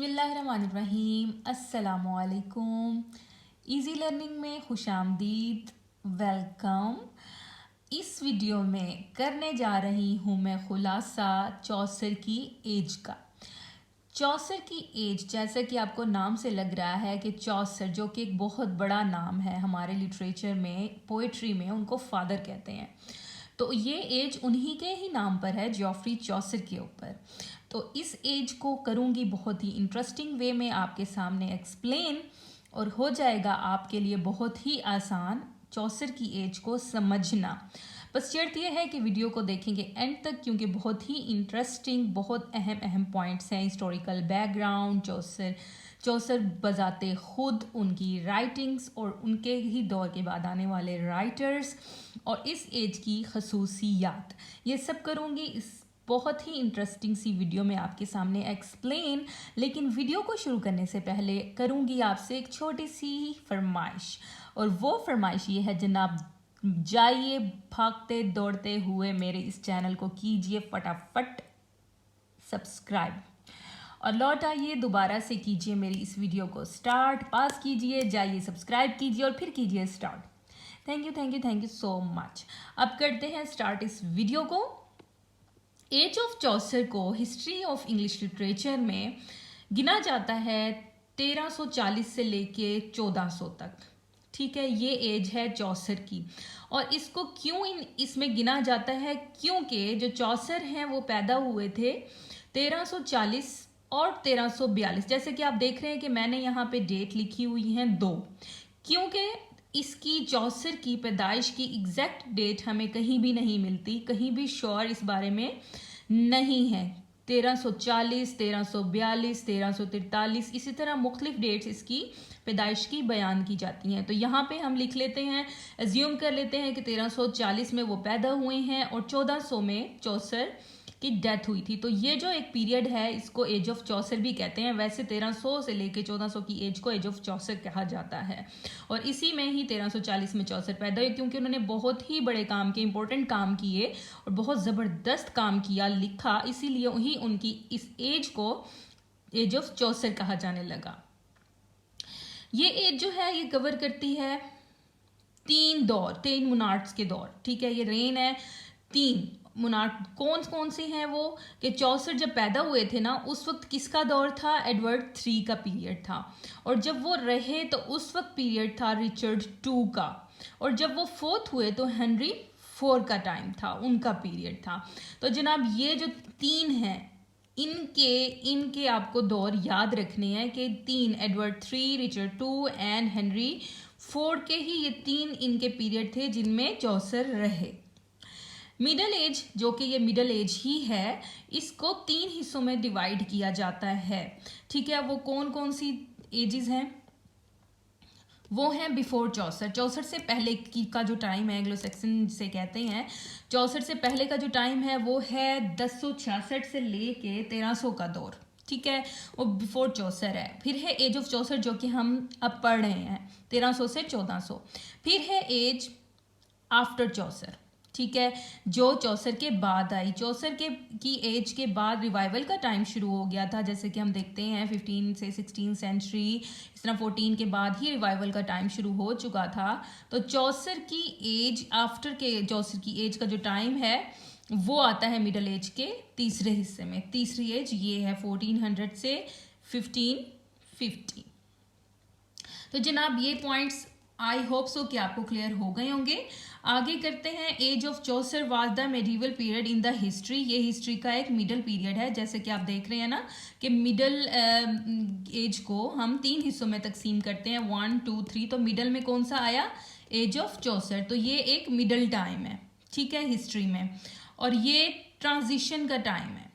बिस्मिल्लाहिर्रहमानिर्रहीम अस्सलामुअलैकुम। Easy learning में खुशामदीद, वेलकम। इस वीडियो में करने जा रही हूँ मैं खुलासा चौसर की एज का। चौसर की एज, जैसा कि आपको नाम से लग रहा है कि चौसर, जो कि एक बहुत बड़ा नाम है हमारे लिटरेचर में, पोइट्री में उनको फादर कहते हैं, तो ये एज उन्हीं के ही नाम पर है, जॉफ्री चौसर के ऊपर। तो इस एज को करूँगी बहुत ही इंटरेस्टिंग वे में आपके सामने एक्सप्लेन, और हो जाएगा आपके लिए बहुत ही आसान चौसर की एज को समझना। बस शर्त यह है कि वीडियो को देखेंगे एंड तक, क्योंकि बहुत ही इंटरेस्टिंग, बहुत अहम अहम पॉइंट्स हैं। हिस्टोरिकल बैकग्राउंड, चौसर बजाते खुद, उनकी राइटिंग्स और उनके ही दौर के बाद आने वाले राइटर्स और इस एज की खसूसियात, ये सब करूँगी इस बहुत ही इंटरेस्टिंग सी वीडियो में आपके सामने एक्सप्लेन। लेकिन वीडियो को शुरू करने से पहले करूँगी आपसे एक छोटी सी फरमाइश, और वो फरमाइश ये है जनाब, जाइए भागते दौड़ते हुए मेरे इस चैनल को कीजिए फटाफट सब्सक्राइब, और लौट आइए दोबारा से कीजिए मेरी इस वीडियो को स्टार्ट, पास कीजिए, जाइए सब्सक्राइब कीजिए और फिर कीजिए start. Thank you so much. अब करते हैं स्टार्ट इस वीडियो को। एज ऑफ चौसर को हिस्ट्री ऑफ इंग्लिश लिटरेचर में गिना जाता है 1340 से लेके 1400 तक। ठीक है, ये एज है चौसर की। और इसको क्यों इसमें गिना जाता है, क्योंकि जो चौसर हैं वो पैदा हुए थे 1340 और 1342। जैसे कि आप देख रहे हैं कि मैंने यहाँ पे डेट लिखी हुई हैं 2, क्योंकि इसकी चौसर की पैदाइश की एग्जैक्ट डेट हमें कहीं भी नहीं मिलती, कहीं भी श्योर इस बारे में नहीं है। 1340, 1342, 1343, इसी तरह मुख्तलिफ डेट्स इसकी पैदाइश की बयान की जाती हैं। तो यहाँ पे हम लिख लेते हैं, एज्यूम कर लेते हैं कि 1340 में वो पैदा हुए हैं और 1400 में चौसर की डेथ हुई थी। तो ये जो एक पीरियड है इसको एज ऑफ चौसर भी कहते हैं। वैसे 1300 से लेके 1400 की एज को एज ऑफ चौसर कहा जाता है, और इसी में ही 1340 में चौसर पैदा हुए, क्योंकि उन्होंने बहुत ही बड़े काम किए, इंपॉर्टेंट काम किए और बहुत ज़बरदस्त काम किया, लिखा, इसीलिए ही उनकी इस एज को एज ऑफ चौसर कहा जाने लगा। ये एज जो है ये कवर करती है 3 मोनार्क्स के दौर। ठीक है, ये रेन है 3 मोनार्क। कौन से हैं वो, कि चौसर जब पैदा हुए थे ना, उस वक्त किसका दौर था, एडवर्ड 3 का पीरियड था, और जब वो रहे तो उस वक्त पीरियड था रिचर्ड 2 का, और जब वो 4th हुए तो हेनरी 4 का टाइम था, उनका पीरियड था। तो जनाब ये जो 3 हैं, इनके आपको दौर याद रखने हैं कि 3, एडवर्ड 3, रिचर्ड 2 एंड हेनरी 4 के ही ये 3 इनके पीरियड थे जिनमें चौसर रहे। मिडल एज, जो कि ये मिडल एज ही है, इसको 3 हिस्सों में डिवाइड किया जाता है। ठीक है, वो कौन सी एजेस हैं, वो हैं बिफोर चौसर। चौसर से पहले की का जो टाइम है, एंग्लो सैक्सन से कहते हैं, चौसर से पहले का जो टाइम है वो है 1066 से लेके 1300 का दौर। ठीक है, वो बिफोर चौसर है। फिर है एज ऑफ चौसर, जो कि हम अब पढ़ रहे हैं, 1300 से 1400। फिर है एज आफ्टर चौसर। ठीक है, जो चौसर के बाद आई। चौसर की एज के बाद रिवाइवल का टाइम शुरू हो गया था, जैसे कि हम देखते हैं 15 से 16 सेंचुरी, इस तरह 14 के बाद ही रिवाइवल का टाइम शुरू हो चुका था। तो चौसर की एज, आफ्टर के चौसर की एज का जो टाइम है वो आता है मिडल एज के तीसरे हिस्से में। तीसरी एज ये है 1400 से 1550। तो जनाब ये पॉइंट्स आई होप सो कि आपको क्लियर हो गए होंगे। आगे करते हैं, age of Chaucer was the medieval period in the history. ये हिस्ट्री का एक मिडल पीरियड है, जैसे कि आप देख रहे हैं ना कि मिडल एज को हम 3 हिस्सों में तकसीम करते हैं, 1, 2, 3। तो मिडल में कौन सा आया, एज ऑफ चौसर। तो ये एक मिडल टाइम है, ठीक है, हिस्ट्री में। और ये ट्रांजिशन का टाइम है।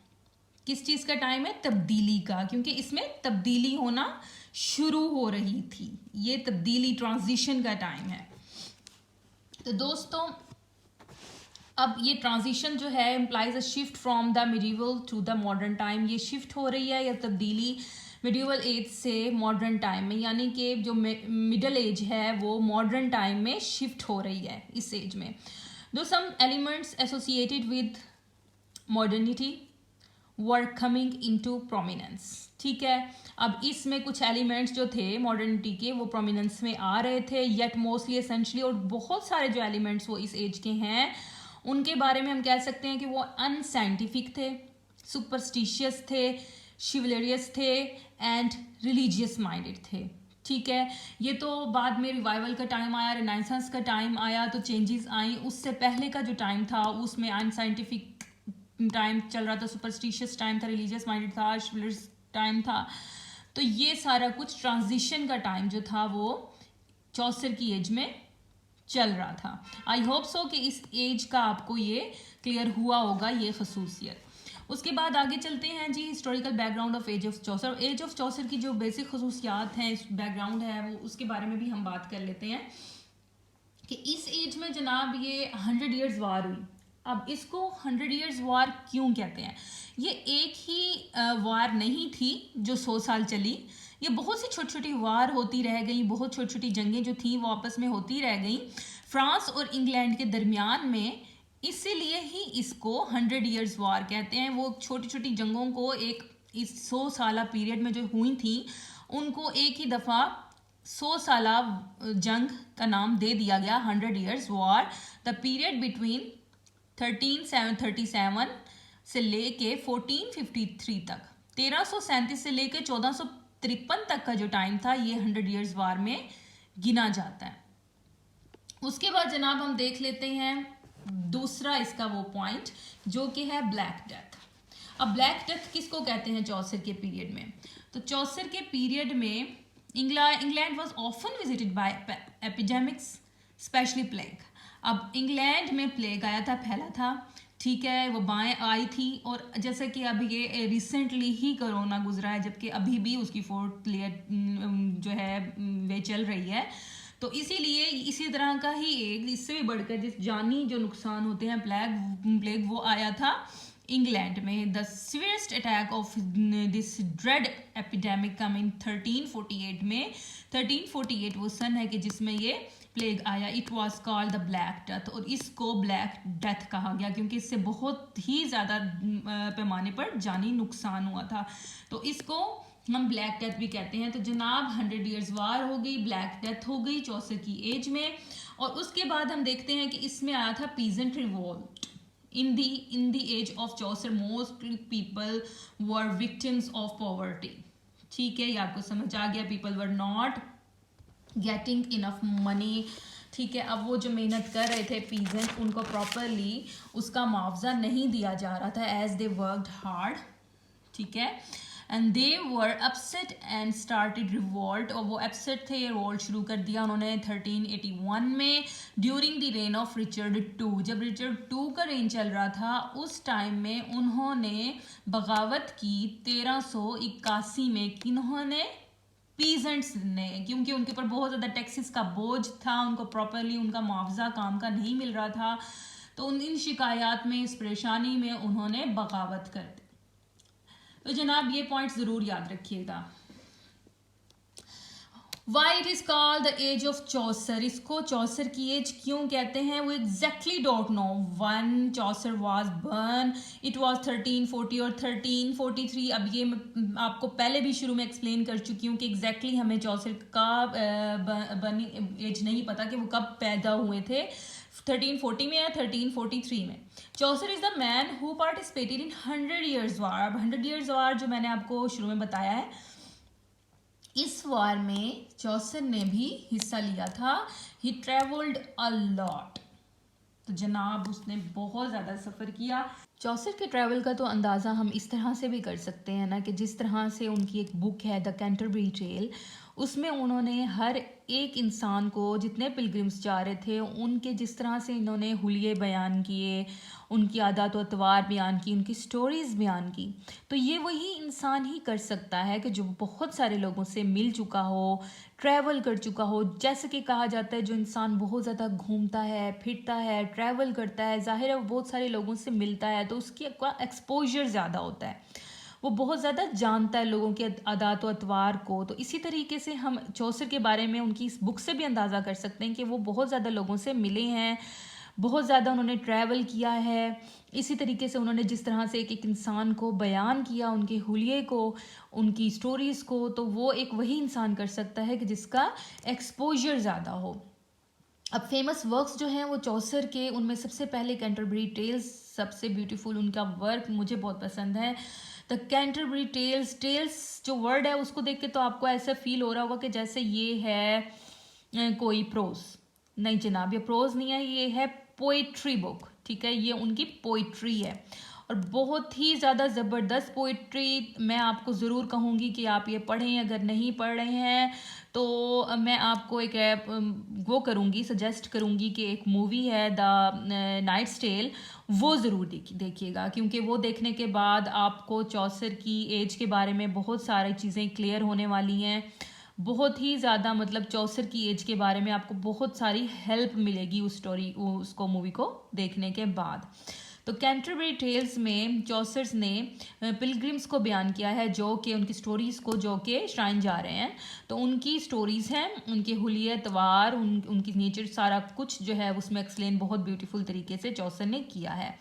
किस चीज़ का टाइम है, तब्दीली का, क्योंकि इसमें तब्दीली होना शुरू हो रही थी। ये तब्दीली, ट्रांजिशन का टाइम है। तो दोस्तों, अब ये ट्रांजिशन जो है implies a shift from the medieval to the modern time. ये शिफ्ट हो रही है या तब्दीली मिडिवल एज से मॉडर्न टाइम में, यानी कि जो मिडल एज है वो मॉडर्न टाइम में शिफ्ट हो रही है इस एज में। Though some elements associated with modernity were coming into prominence. ठीक है। अब इसमें कुछ एलिमेंट्स जो थे मॉडर्निटी के वो प्रोमिनेंस में आ रहे थे, येट मोस्टली एसेंशली, और बहुत सारे जो एलिमेंट्स वो इस एज के हैं उनके बारे में हम कह सकते हैं कि वो अनसाइंटिफिक थे, सुपरस्टिशियस थे, शिवलेरियस थे एंड रिलीजियस माइंडेड थे। ठीक है, ये तो बाद में रिवाइवल का टाइम आया, रेनेसांस का टाइम आया तो चेंजेस आई। उससे पहले का जो टाइम था उसमें अनसाइंटिफिक टाइम चल रहा था, सुपरस्टिशियस टाइम था, रिलीजियस माइंडेड था, शिवलियस टाइम था। तो ये सारा कुछ ट्रांजिशन का टाइम जो था वो चौसर की एज में चल रहा था। आई होप सो कि इस एज का आपको ये क्लियर हुआ होगा, ये खसूसियत। उसके बाद आगे चलते हैं जी, historical background of age of Chaucer. Age of Chaucer की जो बेसिक खसूसियात हैं, बैकग्राउंड है वो, उसके बारे में भी हम बात कर लेते हैं कि इस एज में जनाब ये 100 ईयर्स वार हुई। अब इसको 100 ईयर्स वार क्यों कहते हैं? ये एक ही वार नहीं थी जो 100 साल चली, ये बहुत सी छोटी छोटी वार होती रह गई, बहुत छोटी छोटी जंगें जो थी वो आपस में होती रह गई फ्रांस और इंग्लैंड के दरमियान में। इसीलिए ही इसको 100 ईयर्स वार कहते हैं। वो छोटी छोटी जंगों को एक इस 100 साल पीरियड में जो हुई थी उनको एक ही दफ़ा 100 साल जंग का नाम दे दिया गया, 100 years war. The period between 1337 से लेके 1453 तक, 1337 से लेके 1453 तक का जो टाइम था ये 100 ईयर्स वार में गिना जाता है। उसके बाद जनाब हम देख लेते हैं दूसरा इसका वो पॉइंट जो कि है ब्लैक डेथ। अब ब्लैक डेथ किसको कहते हैं चौसर के पीरियड में? तो चौसर के पीरियड में England was often visited by epidemics, specially plague. अब इंग्लैंड में प्लेग आया था, फैला था, ठीक है, वो बाएँ आई थी। और जैसे कि अभी ये रिसेंटली ही कोरोना गुजरा है, जबकि अभी भी उसकी 4th लेयर जो है वे चल रही है। तो इसीलिए इसी तरह का ही एक इससे भी बढ़कर जिस जानी जो नुकसान होते हैं प्लेग वो आया था इंग्लैंड में। The severest attack of this dread epidemic come in 1348 में। 1348 वो सन है कि जिसमें ये प्लेग आया। It was called the black death, और इसको ब्लैक डेथ कहा गया क्योंकि इससे बहुत ही ज़्यादा पैमाने पर जानी नुकसान हुआ था। तो इसको हम ब्लैक डेथ भी कहते हैं। तो जनाब 100 ईयर्स वार हो गई, ब्लैक डेथ हो गई चौसर की एज में। और उसके बाद हम देखते हैं कि इसमें आया था peasant revolt. In the age of Chaucer most people were victims of poverty. ठीक है, ये आपको समझ आ गया, people were not getting enough money. ठीक है, अब वो जो मेहनत कर रहे थे पीजेंट, उनको प्रॉपरली उसका मुआवजा नहीं दिया जा रहा था एज दे वर्कड हार्ड। ठीक है, and they were upset and started revolt, और वो अपसेट थे, रिवॉल्ट शुरू कर दिया उन्होंने 1381 में during the rain of Richard II। जब रिचर्ड II का रेन चल रहा था उस टाइम में उन्होंने बगावत की 1381 में। किन्होंने? पीजेंट्स ने, क्योंकि उनके ऊपर बहुत ज़्यादा टैक्सेस का बोझ था, उनको प्रॉपरली उनका मुआवजा काम का नहीं मिल रहा था। तो इन शिकायत में, इस परेशानी में उन्होंने बगावत कर दी। तो जनाब ये पॉइंट ज़रूर याद रखिएगा। Why it is called the age of Chaucer, इसको चौसर की एज क्यों कहते हैं वो exactly don't know. One Chaucer was born, it was 1340 और 1343। अब ये मैं आपको पहले भी शुरू में एक्सप्लेन कर चुकी हूँ कि एग्जैक्टली हमें चौसर का बर्नी एज नहीं पता कि वो कब पैदा हुए थे, 1340 में या 1343 में। Chaucer is the man who participated in 100 years war. अब 100 ईयर्स वार जो मैंने आपको शुरू में बताया है, इस वार में चौसर ने भी हिस्सा लिया था। ही ट्रेवल्ड अ लॉट, तो जनाब उसने बहुत ज़्यादा सफ़र किया। चौसर के ट्रैवल का तो अंदाज़ा हम इस तरह से भी कर सकते हैं ना कि जिस तरह से उनकी एक बुक है द कैंटरबरी ट्रेल, उसमें उन्होंने हर एक इंसान को, जितने पिलग्रिम्स जा रहे थे उनके जिस तरह से इन्होंने हुलिये बयान किए, उनकी आदत व अतवार बयान की, उनकी स्टोरीज़ बयान की। तो ये वही इंसान ही कर सकता है कि जो बहुत सारे लोगों से मिल चुका हो, ट्रैवल कर चुका हो। जैसे कि कहा जाता है जो इंसान बहुत ज़्यादा घूमता है, फिरता है, ट्रैवल करता है, ज़ाहिर है वो बहुत सारे लोगों से मिलता है तो उसकी एक्सपोजर ज़्यादा होता है, वो बहुत ज़्यादा जानता है लोगों के आदात व अतवार को। तो इसी तरीके से हम चौसर के बारे में उनकी इस बुक से भी अंदाज़ा कर सकते हैं कि वो बहुत ज़्यादा लोगों से मिले हैं, बहुत ज़्यादा उन्होंने ट्रैवल किया है। इसी तरीके से उन्होंने जिस तरह से एक एक इंसान को बयान किया, उनके हुलिये को, उनकी स्टोरीज़ को, तो वो एक वही इंसान कर सकता है कि जिसका एक्सपोजर ज़्यादा हो। अब फेमस वर्क्स जो हैं वो चौसर के, उनमें सबसे पहले कैंटरबरी टेल्स सबसे ब्यूटीफुल उनका वर्क मुझे बहुत पसंद है। द कैंटरबरी टेल्स, टेल्स जो वर्ड है उसको देख के तो आपको ऐसा फील हो रहा होगा कि जैसे ये है कोई प्रोज। नहीं जनाब, ये प्रोज नहीं है, ये है पोइट्री बुक, ठीक है, ये उनकी पोइट्री है और बहुत ही ज़्यादा ज़बरदस्त पोइट्री। मैं आपको ज़रूर कहूँगी कि आप ये पढ़ें। अगर नहीं पढ़ रहे हैं तो मैं आपको एक वो करूँगी, सजेस्ट करूँगी कि एक मूवी है द नाइट्स टेल, वो ज़रूर देखिएगा, क्योंकि वो देखने के बाद आपको चौसर की एज के बारे में बहुत सारी चीज़ें क्लियर होने वाली हैं। बहुत ही ज़्यादा मतलब चौसर की एज के बारे में आपको बहुत सारी हेल्प मिलेगी उस स्टोरी, उसको मूवी को देखने के बाद। तो कैंटरबरी टेल्स में चौसर्स ने पिलग्रिम्स को बयान किया है, जो कि उनकी स्टोरीज़ को, जो कि श्राइन जा रहे हैं, तो उनकी स्टोरीज़ हैं, उनके हुलिये तवार, उनकी नेचर, सारा कुछ जो है उसमें एक्सप्लेन बहुत ब्यूटीफुल तरीके से चौसर ने किया है।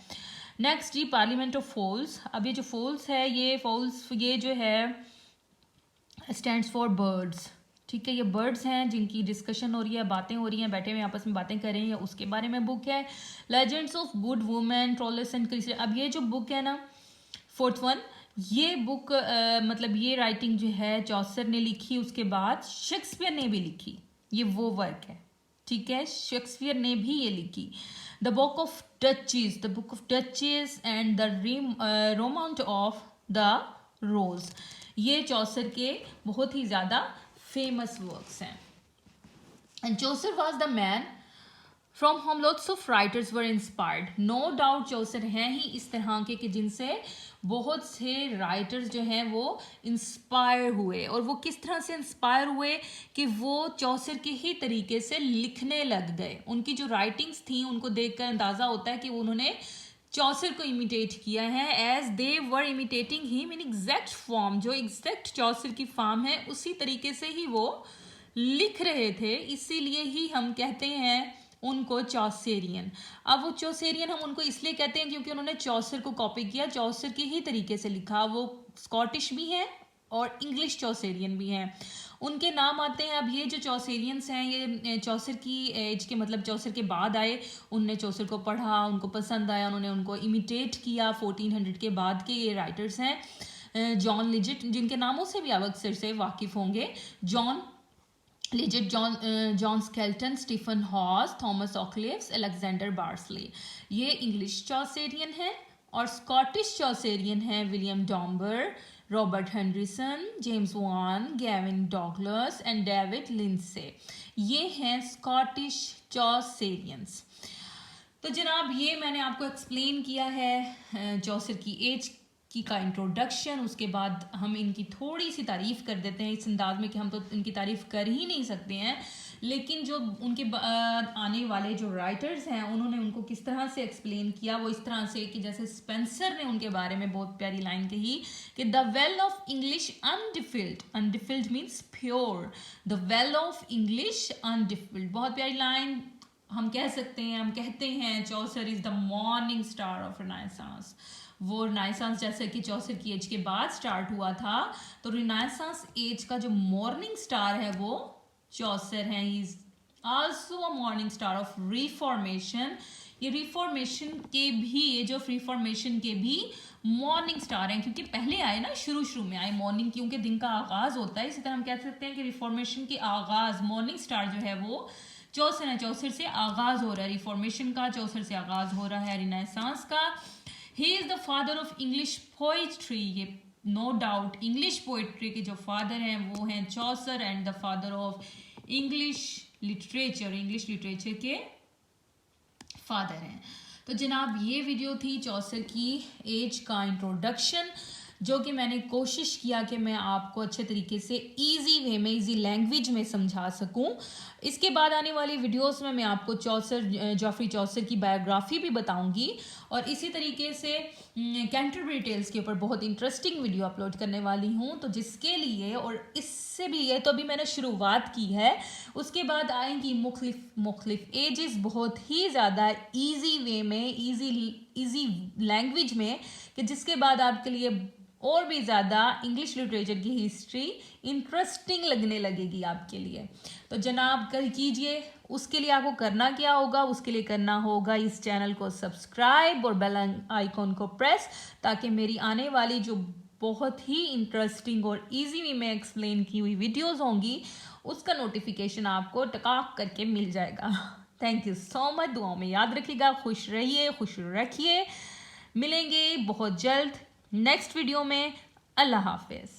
Next G, parliament of fowls. अब ये जो फोल्स है, ये फोल्स ये जो है स्टैंड्स फॉर बर्ड्स, ठीक है, ये बर्ड्स हैं जिनकी डिस्कशन हो रही है, बातें हो रही हैं, बैठे हुए आपस में बातें कर रहे हैं, उसके बारे में बुक है। Legends of good women, Troilus and Criseyde. अब ये जो बुक है ना, फोर्थ वन, ये बुक मतलब ये राइटिंग जो है चौसर ने लिखी, उसके बाद शेक्सपियर ने भी लिखी, ये वो वर्क है, ठीक है, शेक्सपियर ने भी ये लिखी। The book of duchess, the book of duchess and the romance of the rose, ये चौसर के बहुत ही ज़्यादा फेमस वर्क्स हैं। And Chaucer was the man from whom lots of writers were inspired. No doubt Chaucer हैं ही इस तरह के कि जिनसे बहुत से राइटर्स जो हैं वो इंस्पायर हुए। और वो किस तरह से इंस्पायर हुए कि वो चौसर के ही तरीके से लिखने लग गए। उनकी जो राइटिंग्स थी उनको देखकर अंदाज़ा होता है कि उन्होंने चौसर को इमिटेट किया है, as they were imitating him in exact form. जो एग्जैक्ट चौसर की फॉर्म है उसी तरीके से ही वो लिख रहे थे, इसीलिए ही हम कहते हैं उनको चौसेरियन। अब वो चौसेरियन हम उनको इसलिए कहते हैं क्योंकि उन्होंने चौसर को कॉपी किया, चौसर के ही तरीके से लिखा। वो स्कॉटिश भी हैं और इंग्लिश चौसेरियन भी हैं, उनके नाम आते हैं। अब ये जो चौसेरियंस हैं ये चौसर की एज के, मतलब चौसर के बाद आए, उनने चौसर को पढ़ा, उनको पसंद आया, उन्होंने उनको इमिटेट किया। 1400 के बाद के ये राइटर्स हैं। जॉन लिजिट, जिनके नामों से भी आप अक्सर से वाकिफ़ होंगे, John Lydgate, John Skelton, Stephen Hawes, Thomas Occleve, Alexander Barclay, ये इंग्लिश चौसेरियन हैं। और स्कॉटिश चौसेरियन हैं William Dunbar, Robert Henryson, James one, Gavin Douglas and David Lindsay, ये हैं स्कॉटिश चौसेरियंस। तो जनाब ये मैंने आपको एक्सप्लेन किया है चौसर की एज की का इंट्रोडक्शन। उसके बाद हम इनकी थोड़ी सी तारीफ़ कर देते हैं इस अंदाज में कि हम तो इनकी तारीफ़ कर ही नहीं सकते हैं, लेकिन जो उनके आने वाले जो राइटर्स हैं उन्होंने उनको किस तरह से एक्सप्लेन किया, वो इस तरह से कि जैसे स्पेंसर ने उनके बारे में बहुत प्यारी लाइन कही कि the well of English undefiled, undefiled means pure, the well of English undefiled, बहुत प्यारी लाइन। हम कह सकते हैं, हम कहते हैं Chaucer is the morning star of renaissance. वो रिनाइसेंस जैसे कि चौसर की एज के बाद स्टार्ट हुआ था, तो रिनाइसेंस एज का जो मॉर्निंग स्टार है वो चौसर है। He is also a morning star of reformation. ये रिफॉर्मेशन के भी, ये जो रिफॉर्मेशन के भी मॉर्निंग स्टार हैं, क्योंकि पहले आए ना, शुरू में आए मॉर्निंग, क्योंकि दिन का आगाज होता है। इसी तरह हम कह सकते हैं कि रिफॉर्मेशन के आगाज, मॉर्निंग स्टार जो है वो चौसर है। चौसर से आगाज हो रहा है रिफॉर्मेशन का, चौसर से आगाज हो रहा है रिनाइसेंस का। He is the father of English poetry, ये नो डाउट इंग्लिश पोइट्री के जो फादर हैं वो हैं Chaucer, and the father of English literature, English literature के फादर हैं। तो जनाब ये वीडियो थी चौसर की एज का इंट्रोडक्शन। जो कि मैंने कोशिश किया कि मैं आपको अच्छे तरीके से इजी वे में, इजी लैंग्वेज में समझा सकूं। इसके बाद आने वाली वीडियोस में मैं आपको जॉफरी चौसर की बायोग्राफी भी बताऊंगी और इसी तरीके से कैंटरबरी टेल्स के ऊपर बहुत इंटरेस्टिंग वीडियो अपलोड करने वाली हूं। तो जिसके लिए और इससे भी, ये तो अभी मैंने शुरुआत की है, उसके बाद आएंगी मुख्तलिफ एजेस बहुत ही ज़्यादा ईजी वे में, ईजी लैंग्वेज में, कि जिसके बाद आपके लिए और भी ज़्यादा इंग्लिश लिटरेचर की हिस्ट्री इंटरेस्टिंग लगने लगेगी आपके लिए। तो जनाब कर कीजिए। उसके लिए आपको करना क्या होगा? उसके लिए करना होगा इस चैनल को सब्सक्राइब और बेल आइकॉन को प्रेस, ताकि मेरी आने वाली जो बहुत ही इंटरेस्टिंग और इजी वे में एक्सप्लेन की हुई वीडियोस होंगी उसका नोटिफिकेशन आपको टकाक करके मिल जाएगा। Thank you so much. दुआओं में याद रखिएगा। खुश रहिए, खुश रखिए। मिलेंगे बहुत जल्द नेक्स्ट वीडियो में। अल्लाह हाफिज।